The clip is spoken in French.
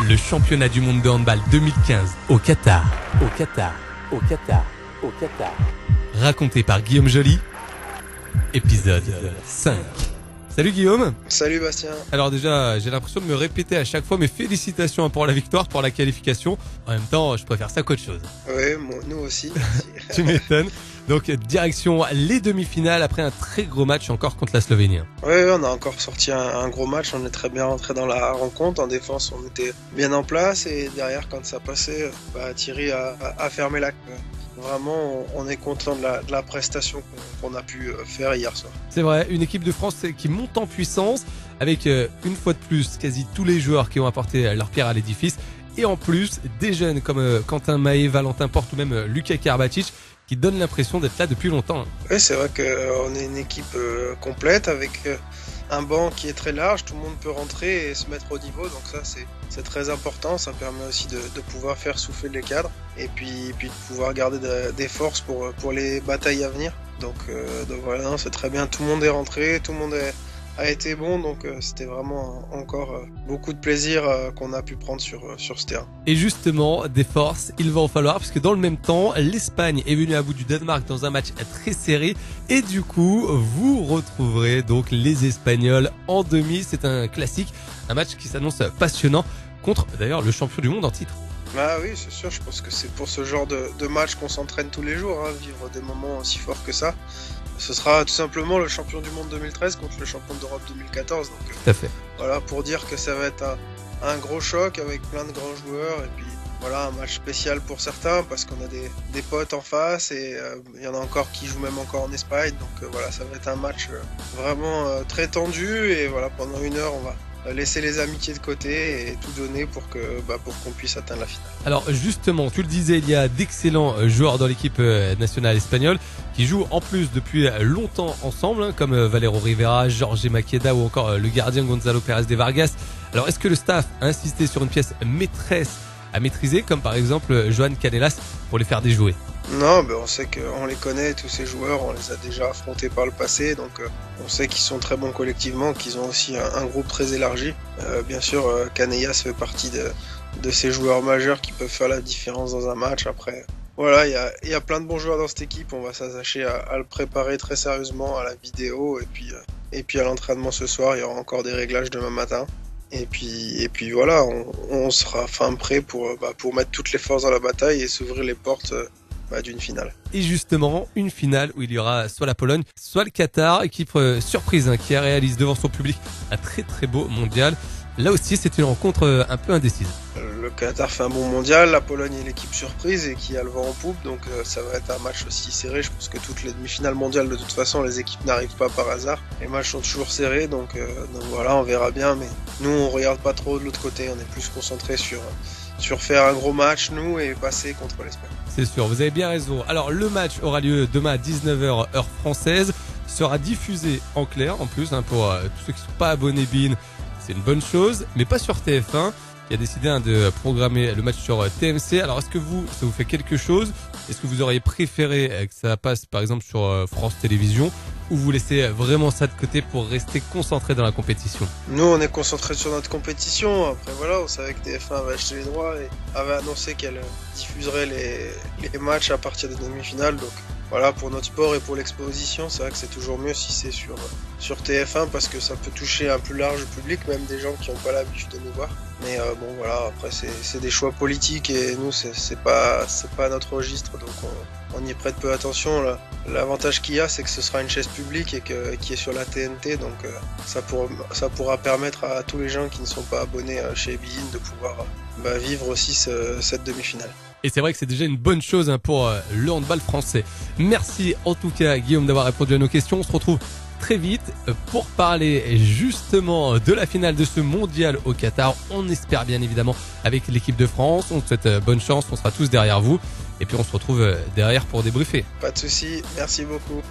Le championnat du monde de handball 2015 au Qatar. Raconté par Guillaume Joly. Épisode 5. Salut Guillaume. Salut Bastien. Alors déjà, j'ai l'impression de me répéter à chaque fois, mais félicitations pour la victoire, pour la qualification. En même temps, je préfère ça qu'autre chose. Oui, nous aussi. Tu m'étonnes. Donc direction les demi-finales après un très gros match encore contre la Slovénie. Oui, on a encore sorti un gros match, on est très bien rentré dans la rencontre. En défense, on était bien en place et derrière, quand ça passait, Thierry a fermé la... Vraiment, on est content de la prestation qu'on a pu faire hier soir. C'est vrai, une équipe de France qui monte en puissance avec une fois de plus quasi tous les joueurs qui ont apporté leur pierre à l'édifice. Et en plus, des jeunes comme Quentin Mahé, Valentin Porte ou même Lucas Karbatic qui donnent l'impression d'être là depuis longtemps. Oui, c'est vrai qu'on est une équipe complète avec un banc qui est très large, tout le monde peut rentrer et se mettre au niveau, donc ça c'est très important, ça permet aussi de pouvoir faire souffler les cadres et puis de pouvoir garder des forces pour les batailles à venir. Donc voilà, c'est très bien, tout le monde est rentré, tout le monde a été bon, donc c'était vraiment encore beaucoup de plaisir qu'on a pu prendre sur ce terrain. Et justement, des forces, il va en falloir, parce que dans le même temps, l'Espagne est venue à bout du Danemark dans un match très serré, et du coup, vous retrouverez donc les Espagnols en demi. C'est un classique, un match qui s'annonce passionnant, contre d'ailleurs le champion du monde en titre. Ah oui, c'est sûr, je pense que c'est pour ce genre de match qu'on s'entraîne tous les jours, vivre des moments aussi forts que ça. Ce sera tout simplement le champion du monde 2013 contre le champion d'Europe 2014. Donc, tout à fait. Voilà, pour dire que ça va être un gros choc avec plein de grands joueurs. Et puis voilà, un match spécial pour certains parce qu'on a des potes en face et il y en a encore qui jouent même encore en Espagne. Donc voilà, ça va être un match vraiment très tendu. Et voilà, pendant une heure, on va laisser les amitiés de côté et tout donner pour qu'on puisse atteindre la finale. Alors justement, tu le disais, il y a d'excellents joueurs dans l'équipe nationale espagnole qui jouent en plus depuis longtemps ensemble, comme Valero Rivera, Jorge Maqueda ou encore le gardien Gonzalo Pérez de Vargas. Alors est-ce que le staff a insisté sur une pièce maîtresse à maîtriser, comme par exemple Joan Canelas, pour les faire déjouer? Non, on sait qu'on les connaît, tous ces joueurs, on les a déjà affrontés par le passé, donc on sait qu'ils sont très bons collectivement, qu'ils ont aussi un groupe très élargi. Bien sûr, Canelas fait partie de ces joueurs majeurs qui peuvent faire la différence dans un match. Après, voilà, il y a plein de bons joueurs dans cette équipe, on va s'attacher à le préparer très sérieusement à la vidéo et puis à l'entraînement ce soir, il y aura encore des réglages demain matin. Et puis voilà, on sera fin prêt pour mettre toutes les forces dans la bataille et s'ouvrir les portes d'une finale. Et justement, une finale où il y aura soit la Pologne, soit le Qatar, équipe surprise qui réalise devant son public un très très beau mondial. Là aussi, c'est une rencontre un peu indécise. Le Qatar fait un bon mondial, la Pologne est l'équipe surprise et qui a le vent en poupe, donc ça va être un match aussi serré. Je pense que toutes les demi-finales mondiales, de toute façon, les équipes n'arrivent pas par hasard. Les matchs sont toujours serrés, donc voilà, on verra bien. Mais nous, on regarde pas trop de l'autre côté, on est plus concentré sur faire un gros match, nous, et passer contre l'Espagne. C'est sûr, vous avez bien raison. Alors, le match aura lieu demain à 19h heure française, sera diffusé en clair, en plus, pour tous ceux qui ne sont pas abonnés BeIN. C'est une bonne chose, mais pas sur TF1, qui a décidé de programmer le match sur TMC. Alors, est-ce que ça vous fait quelque chose? Est-ce que vous auriez préféré que ça passe, par exemple, sur France Télévisions, ou vous laissez vraiment ça de côté pour rester concentré dans la compétition? Nous, on est concentré sur notre compétition. Après, voilà, on savait que TF1 avait acheté les droits et avait annoncé qu'elle diffuserait les matchs à partir des demi-finales. Donc, voilà, pour notre sport et pour l'exposition, c'est vrai que c'est toujours mieux si c'est sur TF1 parce que ça peut toucher un plus large public, même des gens qui n'ont pas l'habitude de nous voir. Mais voilà, après c'est des choix politiques et nous c'est pas notre registre, donc on y prête peu attention. L'avantage qu'il y a, c'est que ce sera une chaise publique et qui est sur la TNT, donc ça pourra permettre à tous les gens qui ne sont pas abonnés chez BeIN de pouvoir vivre aussi cette demi-finale. Et c'est vrai que c'est déjà une bonne chose pour le handball français. Merci en tout cas Guillaume d'avoir répondu à nos questions. On se retrouve très vite pour parler justement de la finale de ce mondial au Qatar. On espère bien évidemment avec l'équipe de France. On te souhaite bonne chance, on sera tous derrière vous. Et puis on se retrouve derrière pour débriefer. Pas de souci, merci beaucoup.